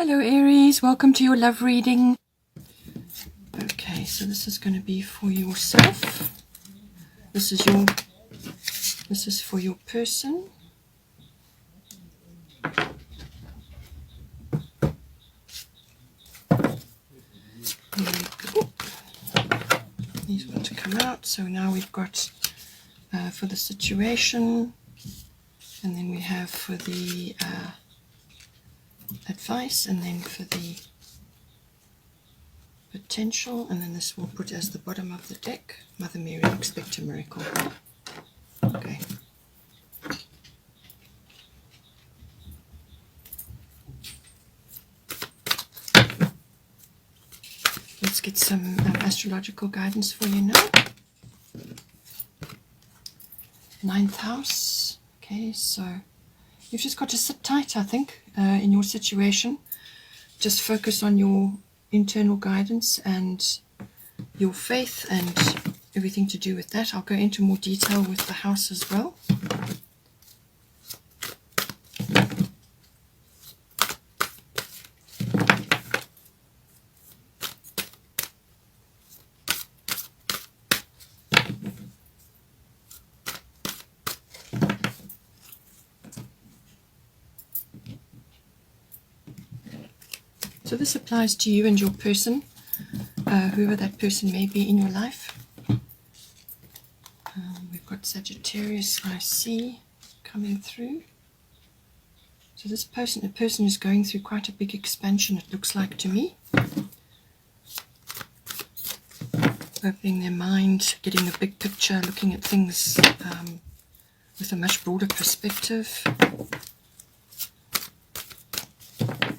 Hello Aries, welcome to your love reading. Okay, so this is going to be for yourself. This is for your person. There we go. These want to come out. So now we've got for the situation, and then we have for the advice, and then for the potential, and then this will put as the bottom of the deck. Mother Mary, expect a miracle. Okay. Let's get some astrological guidance for you now. 9th house. Okay, so you've just got to sit tight, I think, in your situation. Just focus on your internal guidance and your faith and everything to do with that. I'll go into more detail with the house as well. So this applies to you and your person, whoever that person may be in your life. We've got Sagittarius, I see, coming through. So this person, a person is going through quite a big expansion, it looks like to me. Opening their mind, getting a big picture, looking at things with a much broader perspective.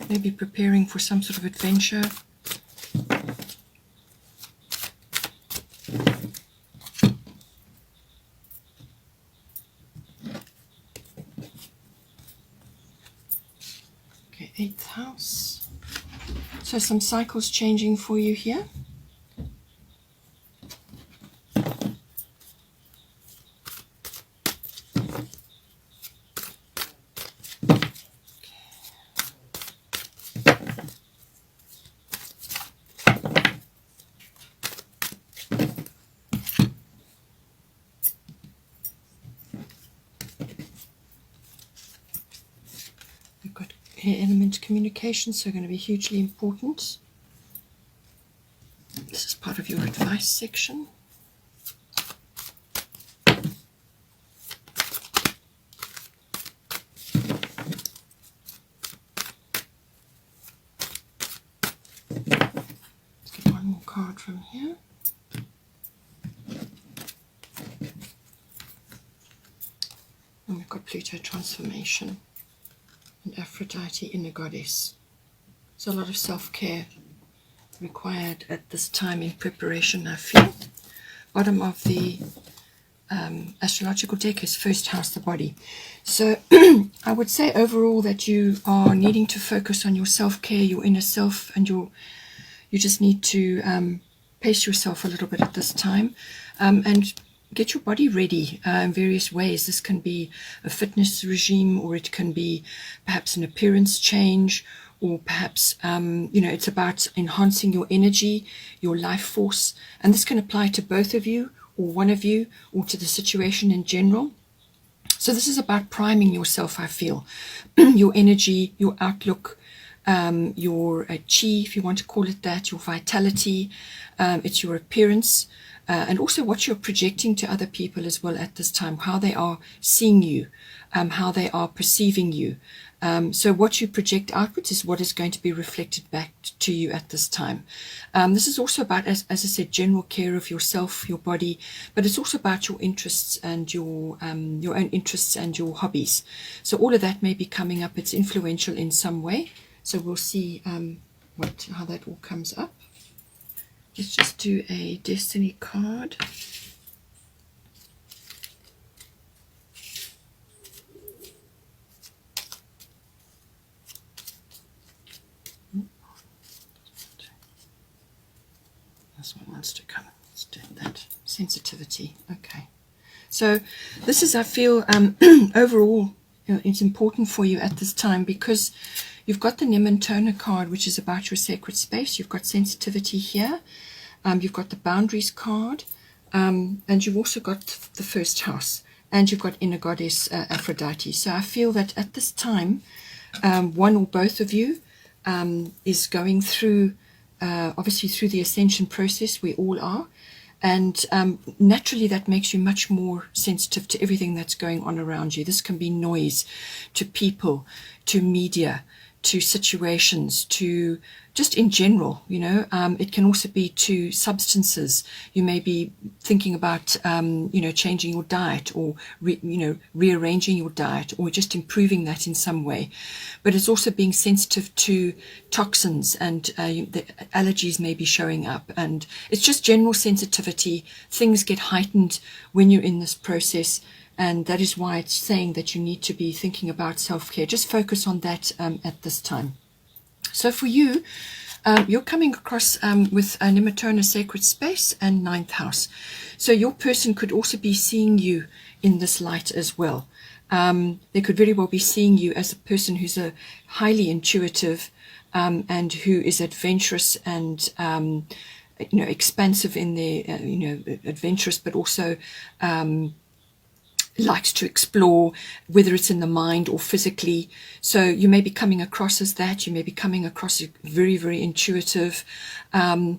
Maybe preparing for some sort of adventure. Okay, 8th house. So some cycles changing for you here. Air element communication, so going to be hugely important. This is part of your advice section. Let's get one more card from here. And we've got Pluto transformation. And Aphrodite, inner goddess. So a lot of self-care required at this time in preparation, I feel. Bottom of the astrological deck is first house, the body. So I would say overall that you are needing to focus on your self-care, your inner self, and you just need to pace yourself a little bit at this time, and get your body ready in various ways. This can be a fitness regime, or it can be perhaps an appearance change, or perhaps, it's about enhancing your energy, your life force. And this can apply to both of you, or one of you, or to the situation in general. So this is about priming yourself, I feel. Your energy, your outlook, your chi, if you want to call it that, your vitality, it's your appearance. And also what you're projecting to other people as well at this time, how they are seeing you, how they are perceiving you. So what you project outwards is what is going to be reflected back to you at this time. This is also about, as I said, general care of yourself, your body, but it's also about your interests and your own interests and your hobbies. So all of that may be coming up. It's influential in some way. So we'll see how that all comes up. Let's just do a destiny card. This one wants to come. Let's do that. Sensitivity. Okay. So this is, I feel, overall, it's important for you at this time because you've got the Nementona card, which is about your sacred space. You've got sensitivity here. You've got the boundaries card, and you've also got the first house, and you've got inner goddess Aphrodite. So I feel that at this time, one or both of you is going through, obviously through the ascension process. We all are. And naturally that makes you much more sensitive to everything that's going on around you. This can be noise, to people, to media, to situations, to just in general, you know. It can also be to substances. You may be thinking about, you know, changing your diet, or, rearranging your diet, or just improving that in some way. But it's also being sensitive to toxins, and the allergies may be showing up. And it's just general sensitivity. Things get heightened when you're in this process. And that is why it's saying that you need to be thinking about self-care. Just focus on that at this time. So for you, you're coming across with a Nemetona sacred space and 9th house. So your person could also be seeing you in this light as well. They could very well be seeing you as a person who's a highly intuitive and who is adventurous and expansive in their adventurous, but also likes to explore, whether it's in the mind or physically. So you may be coming across as that. You may be coming across as very, very intuitive and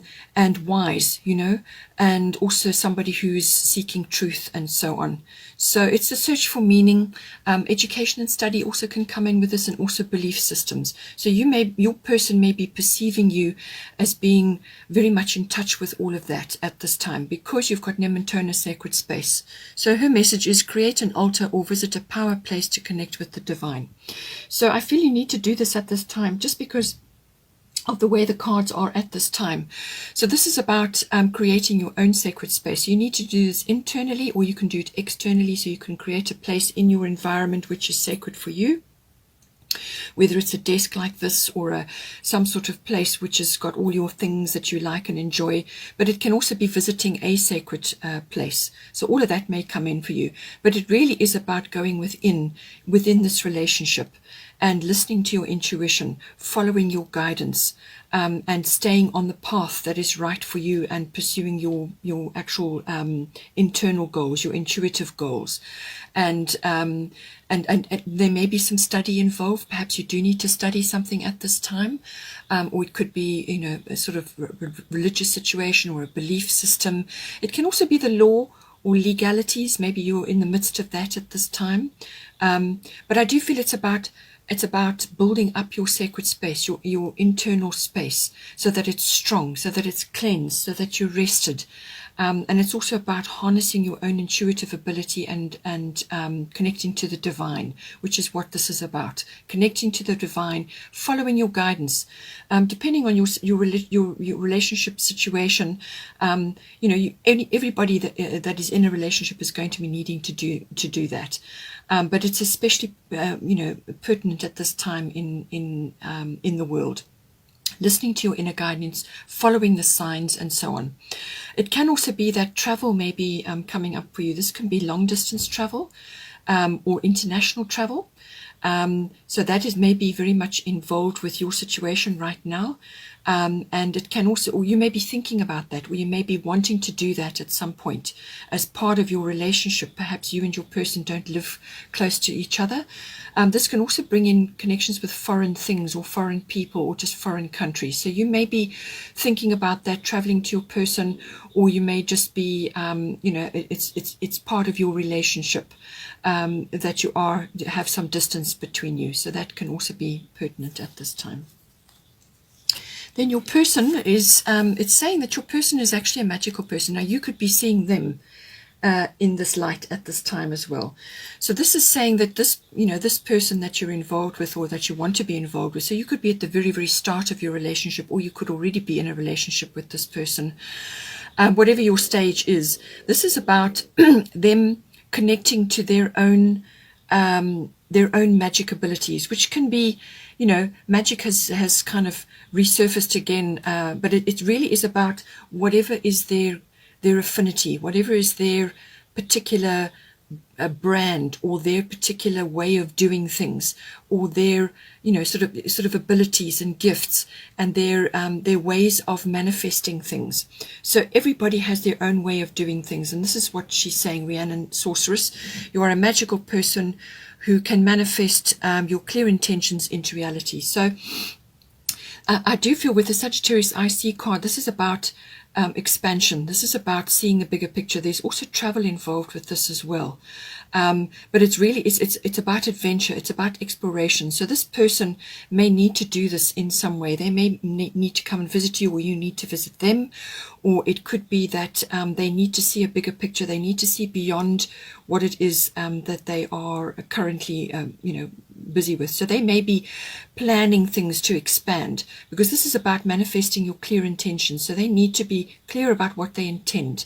wise, you know, and also somebody who's seeking truth and so on. So it's a search for meaning. Education and study also can come in with this, and also belief systems. So your person may be perceiving you as being very much in touch with all of that at this time, because you've got Nementona sacred space. So her message is: create an altar or visit a power place to connect with the divine. So I feel you need to do this at this time, just because of the way the cards are at this time. So this is about creating your own sacred space. You need to do this internally, or you can do it externally. So you can create a place in your environment which is sacred for you, whether it's a desk like this, or some sort of place which has got all your things that you like and enjoy. But it can also be visiting a sacred place. So all of that may come in for you. But it really is about going within this relationship and listening to your intuition, following your guidance, and staying on the path that is right for you, and pursuing your actual internal goals, your intuitive goals. And there may be some study involved. Perhaps you do need to study something at this time, or it could be, you know, a sort of religious situation or a belief system. It can also be the law or legalities. Maybe you're in the midst of that at this time. But I do feel it's about building up your sacred space, your internal space, so that it's strong, so that it's cleansed, so that you're rested. And it's also about harnessing your own intuitive ability and connecting to the divine, which is what this is about. Connecting to the divine, following your guidance. Depending on your relationship situation, everybody that is in a relationship is going to be needing to do that. But it's especially pertinent at this time in the world. Listening to your inner guidance, following the signs, and so on. It can also be that travel may be coming up for you. This can be long distance travel or international travel. So that is maybe very much involved with your situation right now. And it can also, or you may be thinking about that, or you may be wanting to do that at some point as part of your relationship. Perhaps you and your person don't live close to each other. This can also bring in connections with foreign things or foreign people or just foreign countries. So you may be thinking about that, traveling to your person, or you may just be, it's part of your relationship that you have some distance between you. So that can also be pertinent at this time. Then your person is, it's saying that your person is actually a magical person. Now you could be seeing them in this light at this time as well. So this is saying that this person that you're involved with, or that you want to be involved with, so you could be at the very, very start of your relationship, or you could already be in a relationship with this person. Whatever your stage is, this is about them connecting to their own magic abilities, which can be, magic has kind of resurfaced again, but it really is about whatever is their affinity, whatever is their particular a brand or their particular way of doing things, or their, you know, sort of abilities and gifts, and their ways of manifesting things. So everybody has their own way of doing things, and this is what she's saying, Rhiannon Sorceress. You are a magical person who can manifest your clear intentions into reality. So I do feel with the Sagittarius IC card, this is about expansion. This is about seeing the bigger picture. There's also travel involved with this as well. But it's really, it's about adventure. It's about exploration. So this person may need to do this in some way. They may need to come and visit you, or you need to visit them. Or it could be that they need to see a bigger picture. They need to see beyond what it is that they are currently, you know, busy with. So they may be planning things to expand, because this is about manifesting your clear intentions. So they need to be clear about what they intend.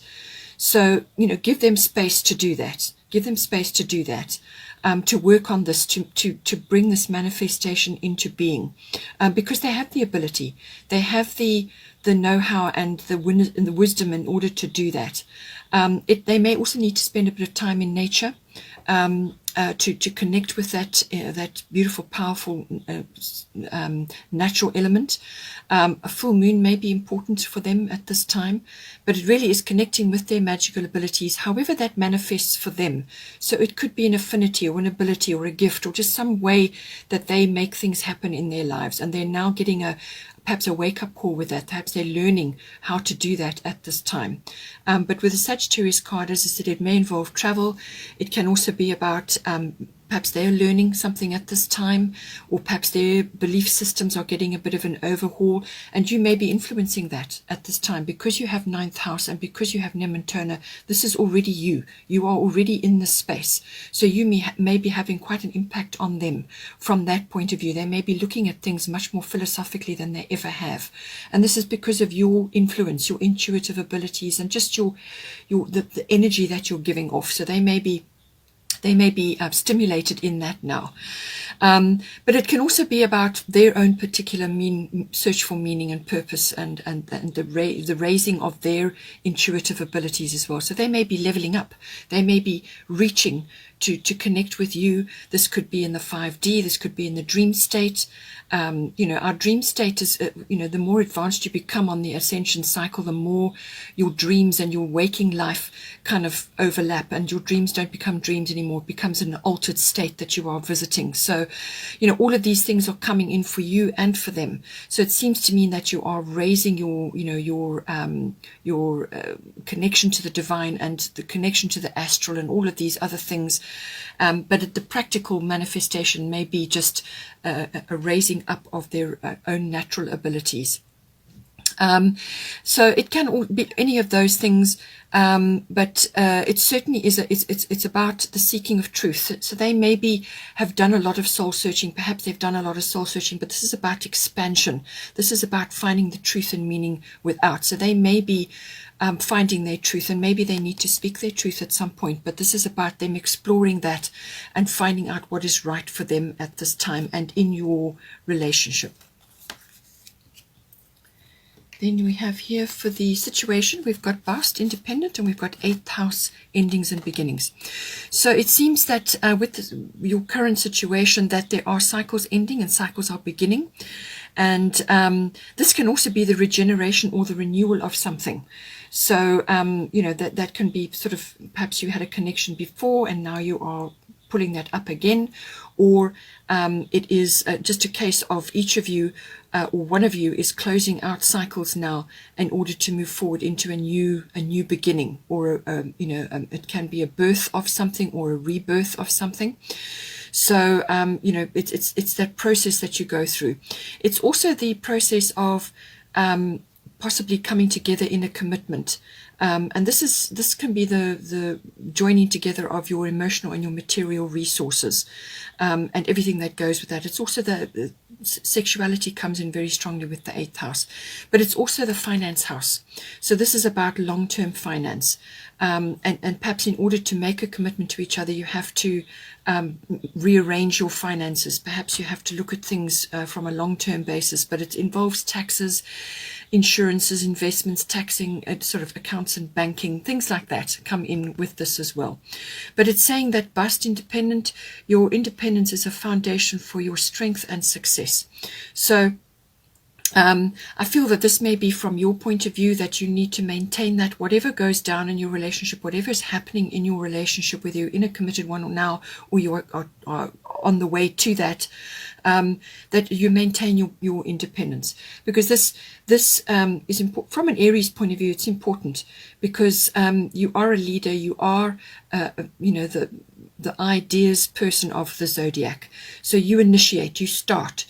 So, you know, give them space to do that. Give them space to do that, to work on this, to bring this manifestation into being, because they have the ability, they have the know-how and the wisdom in order to do that. They may also need to spend a bit of time in nature, to connect with that beautiful, powerful natural element. A full moon may be important for them at this time, but it really is connecting with their magical abilities, however that manifests for them. So it could be an affinity or an ability or a gift, or just some way that they make things happen in their lives, and they're now getting perhaps a wake-up call with that. Perhaps they're learning how to do that at this time. But with the Sagittarius card, as I said, it may involve travel. It can also be about perhaps they're learning something at this time, or perhaps their belief systems are getting a bit of an overhaul, and you may be influencing that at this time because you have ninth house and because you have Nementona. This is already you. You are already in this space. So you may be having quite an impact on them from that point of view. They may be looking at things much more philosophically than they ever have. And this is because of your influence, your intuitive abilities, and just the energy that you're giving off. So they may be stimulated in that now. But it can also be about their own particular search for meaning and purpose, and the raising of their intuitive abilities as well. So they may be leveling up. They may be reaching to connect with you. This could be in the 5D. This could be in the dream state. You know, our dream state is, you know, the more advanced you become on the ascension cycle, the more your dreams and your waking life kind of overlap, and your dreams don't become dreams anymore. It becomes an altered state that you are visiting. So, you know, all of these things are coming in for you and for them. So it seems to mean that you are raising your connection to the divine and the connection to the astral and all of these other things. But the practical manifestation may be just a raising up of their own natural abilities. So it can all be any of those things, but it certainly is. It's about the seeking of truth. So they maybe have done a lot of soul searching. Perhaps they've done a lot of soul searching, but this is about expansion. This is about finding the truth and meaning without. So they may be finding their truth, and maybe they need to speak their truth at some point. But this is about them exploring that and finding out what is right for them at this time and in your relationship. Then we have here for the situation, we've got vast, independent, and we've got 8th house, endings and beginnings. So it seems that with your current situation, that there are cycles ending and cycles are beginning. And this can also be the regeneration or the renewal of something. So, you know, that can be sort of, perhaps you had a connection before and now you are pulling that up again, or it is just a case of each of you or one of you is closing out cycles now in order to move forward into a new beginning, or you know, it can be a birth of something or a rebirth of something. So you know, it's that process that you go through. It's also the process of possibly coming together in a commitment. And this can be the joining together of your emotional and your material resources, and everything that goes with that. It's also the sexuality comes in very strongly with the 8th house, but it's also the finance house. So this is about long-term finance, and perhaps in order to make a commitment to each other, you have to rearrange your finances. Perhaps you have to look at things from a long-term basis, but it involves taxes. insurances, investments, taxing, sort of accounts and banking, things like that come in with this as well. But it's saying that bust independent, your independence is a foundation for your strength and success. So I feel that this may be from your point of view that you need to maintain that whatever goes down in your relationship, whatever is happening in your relationship, whether you're in a committed one or now, or you are on the way to that, that you maintain your independence. Because this is important from an Aries point of view. It's important because you are a leader. You are, the ideas person of the zodiac. So you initiate. You start.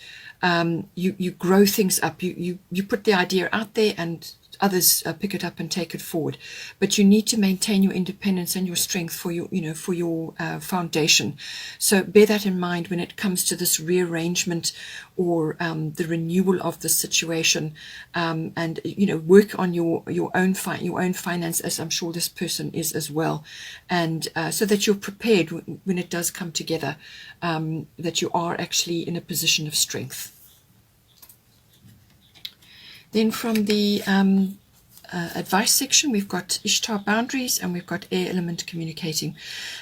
You grow things up. You put the idea out there, and others pick it up and take it forward. But you need to maintain your independence and your strength for your foundation. So bear that in mind when it comes to this rearrangement or the renewal of the situation, and work on your own finance, as I'm sure this person is as well, and so that you're prepared when it does come together, that you are actually in a position of strength. Then from the advice section, we've got Ishtar, boundaries, and we've got air element, communicating.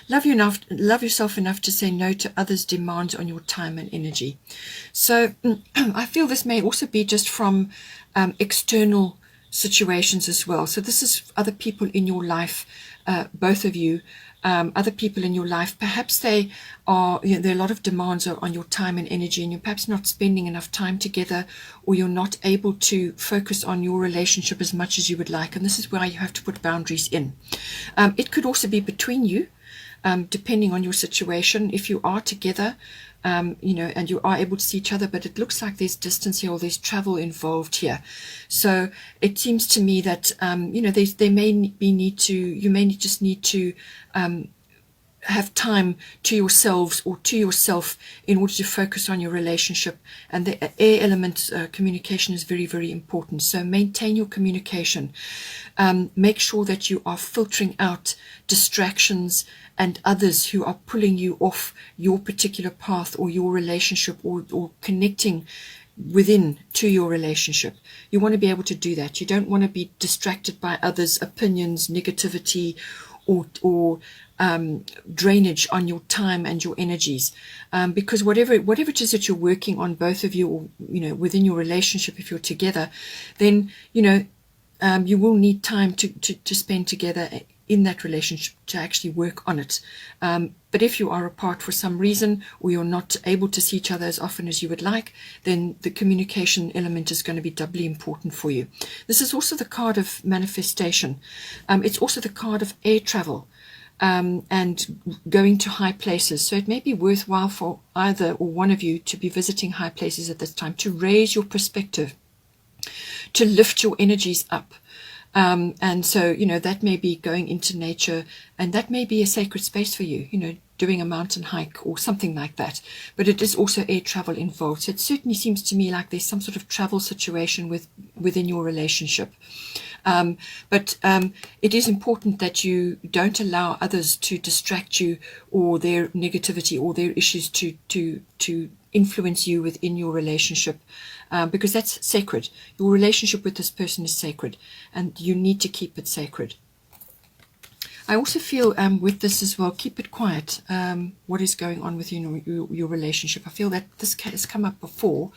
Love yourself enough to say no to others' demands on your time and energy. So I feel this may also be just from external situations as well. So this is other people in your life, both of you. Other people in your life, perhaps there are a lot of demands on your time and energy, and you're perhaps not spending enough time together, or you're not able to focus on your relationship as much as you would like, and this is why you have to put boundaries in. It could also be between you, depending on your situation. If you are together, and you are able to see each other, but it looks like there's distance here, or there's travel involved here. So it seems to me that you may just need to have time to yourselves or to yourself in order to focus on your relationship. And the air element, communication, is very, very important. So maintain your communication. Make sure that you are filtering out distractions and others who are pulling you off your particular path or your relationship, or connecting within to your relationship. You want to be able to do that. You don't want to be distracted by others' opinions, negativity, or drainage on your time and your energies, because whatever it is that you're working on, both of you, or within your relationship, if you're together, then you will need time to spend together in that relationship to actually work on it. But if you are apart for some reason, or you're not able to see each other as often as you would like, then the communication element is going to be doubly important for you. This is also the card of manifestation. It's also the card of air travel, and going to high places. So it may be worthwhile for either or one of you to be visiting high places at this time, to raise your perspective, to lift your energies up. And so, that may be going into nature, and that may be a sacred space for you, doing a mountain hike or something like that. But it is also air travel involved. So it certainly seems to me like there's some sort of travel situation within your relationship. But it is important that you don't allow others to distract you, or their negativity or their issues to influence you within your relationship, because that's sacred. Your relationship with this person is sacred, and you need to keep it sacred. I also feel with this as well, keep it quiet, what is going on within your relationship. I feel that this has come up before,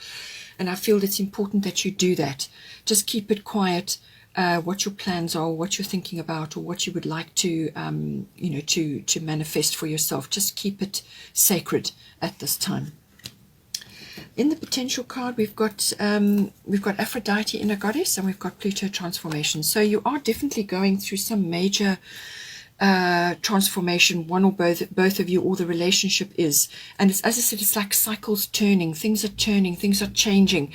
and I feel it's important that you do that. Just keep it quiet, what your plans are, what you're thinking about, or what you would like to, to manifest for yourself. Just keep it sacred at this time. In the potential card, we've got Aphrodite, inner goddess, and we've got Pluto, transformation. So you are definitely going through some major transformation, one or both of you, or the relationship is. And it's, as I said, it's like cycles turning. Things are turning. Things are changing.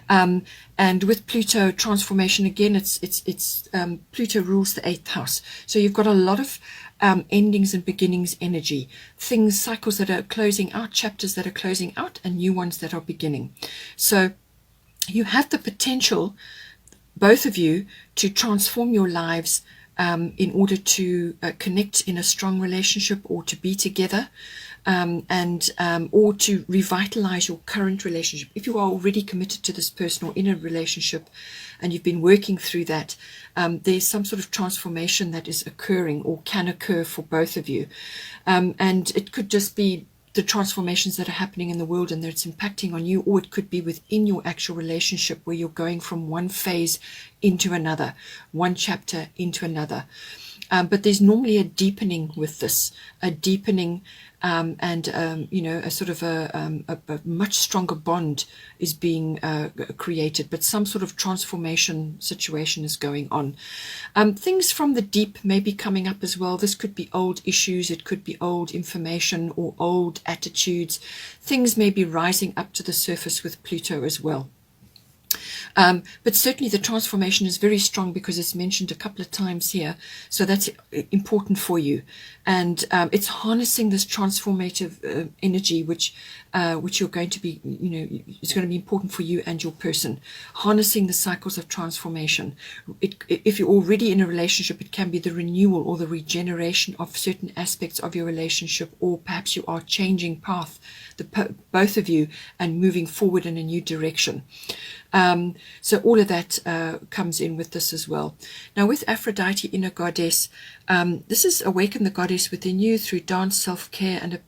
And with Pluto transformation, again, it's Pluto rules the 8th house. So you've got a lot of endings and beginnings energy, cycles that are closing out, chapters that are closing out, and new ones that are beginning. So you have the potential, both of you, to transform your lives in order to connect in a strong relationship, or to be together. or to revitalize your current relationship. If you are already committed to this person or in a relationship and you've been working through that, there's some sort of transformation that is occurring or can occur for both of you. And it could just be the transformations that are happening in the world and that it's impacting on you, or it could be within your actual relationship where you're going from one phase into another, one chapter into another. But there's normally a deepening with this, a deepening you know, a sort of a much stronger bond is being created, but some sort of transformation situation is going on. Things from the deep may be coming up as well. This could be old issues, it could be old information or old attitudes. Things may be rising up to the surface with Pluto as well. But certainly the transformation is very strong because it's mentioned a couple of times here, so that's important for you. And it's harnessing this transformative energy which you're going to be, you know, is going to be important for you and your person. Harnessing the cycles of transformation. If you're already in a relationship, it can be the renewal or the regeneration of certain aspects of your relationship, or perhaps you are changing path, both of you, and moving forward in a new direction. So all of that comes in with this as well. Now with Aphrodite, inner goddess, this is awaken the goddess within you through dance, self-care, and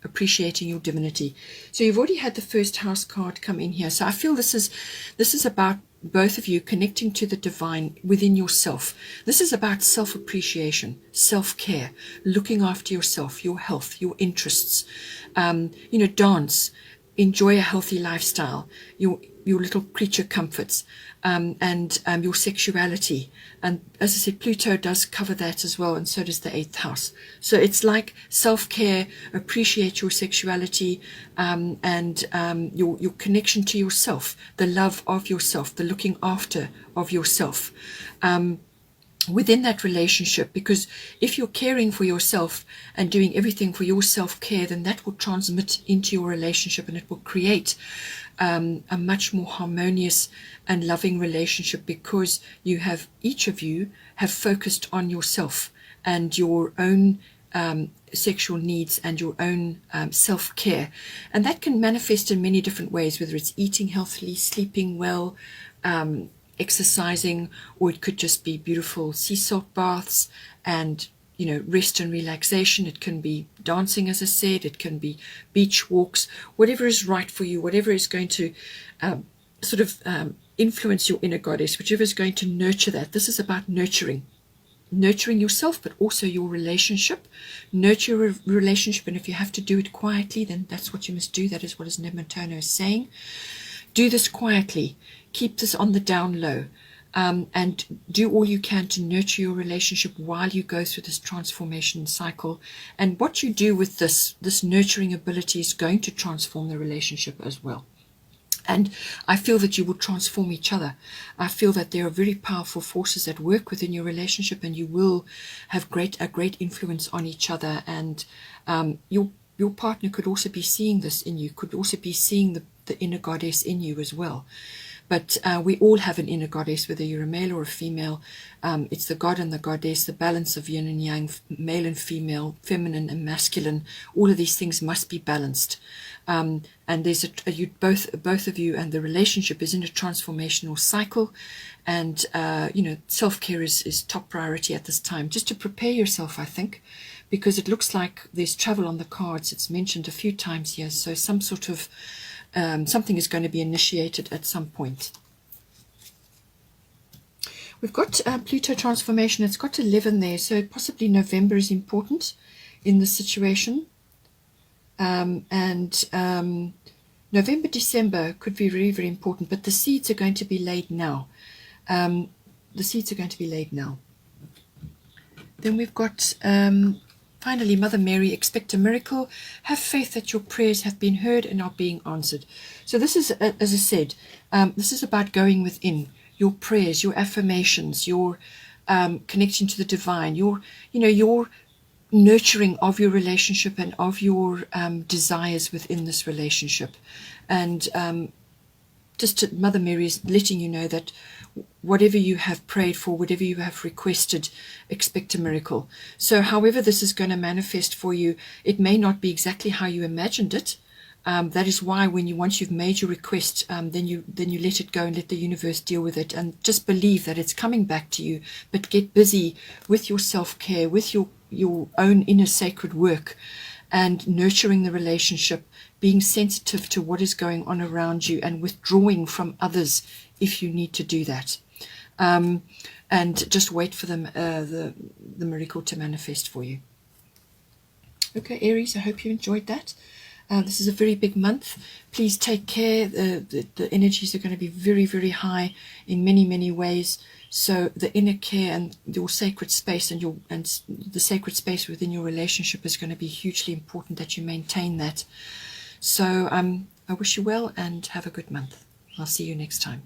appreciating your divinity. So you've already had the first house card come in here. So I feel this is about both of you connecting to the divine within yourself. This is about self-appreciation, self-care, looking after yourself, your health, your interests. You know, dance, enjoy a healthy lifestyle, your little creature comforts, and your sexuality. And as I said, Pluto does cover that as well, and so does the 8th house. So it's like self-care, appreciate your sexuality, and your connection to yourself, the love of yourself, the looking after of yourself. Within that relationship, because if you're caring for yourself and doing everything for your self-care, then that will transmit into your relationship, and it will create a much more harmonious and loving relationship, because you have, each of you have focused on yourself and your own sexual needs and your own self-care. And that can manifest in many different ways, whether it's eating healthily, sleeping well, exercising, or it could just be beautiful sea salt baths and, you know, rest and relaxation. It can be dancing, as I said, it can be beach walks, whatever is right for you, whatever is going to sort of influence your inner goddess, whichever is going to nurture that. This is about nurturing yourself, but also your relationship. Nurture your relationship, and if you have to do it quietly, then that's what you must do. That is what his Nemotono is saying. Do this quietly. Keep this on the down low, and do all you can to nurture your relationship while you go through this transformation cycle. And what you do with this nurturing ability is going to transform the relationship as well. And I feel that you will transform each other. I feel that there are very powerful forces at work within your relationship, and you will have a great influence on each other. And your partner could also be seeing this in you, could also be seeing the inner goddess in you as well. But we all have an inner goddess, whether you're a male or a female. It's the god and the goddess, the balance of yin and yang, male and female, feminine and masculine. All of these things must be balanced. And there's both of you, and the relationship is in a transformational cycle. And you know, self-care is top priority at this time, just to prepare yourself, I think, because it looks like there's travel on the cards. It's mentioned a few times here, so some sort of something is going to be initiated at some point. We've got Pluto transformation. It's got 11 there, so possibly November is important in this situation. November, December could be very, very important, but the seeds are going to be laid now. The seeds are going to be laid now. Then we've got finally, Mother Mary, expect a miracle. Have faith that your prayers have been heard and are being answered. So this is, as I said, this is about going within, your prayers, your affirmations, your connection to the divine, your nurturing of your relationship and of your desires within this relationship. And Mother Mary is letting you know that whatever you have prayed for, whatever you have requested, expect a miracle. So however this is going to manifest for you, it may not be exactly how you imagined it. That is why once you've made your request, then you let it go and let the universe deal with it, and just believe that it's coming back to you. But get busy with your self-care, with your own inner sacred work, and nurturing the relationship, being sensitive to what is going on around you, and withdrawing from others if you need to do that. And just wait for the miracle to manifest for you. Okay, Aries, I hope you enjoyed that. This is a very big month. Please take care. The energies are going to be very, very high in many, many ways. So the inner care and your sacred space and the sacred space within your relationship is going to be hugely important that you maintain that. So I wish you well and have a good month. I'll see you next time.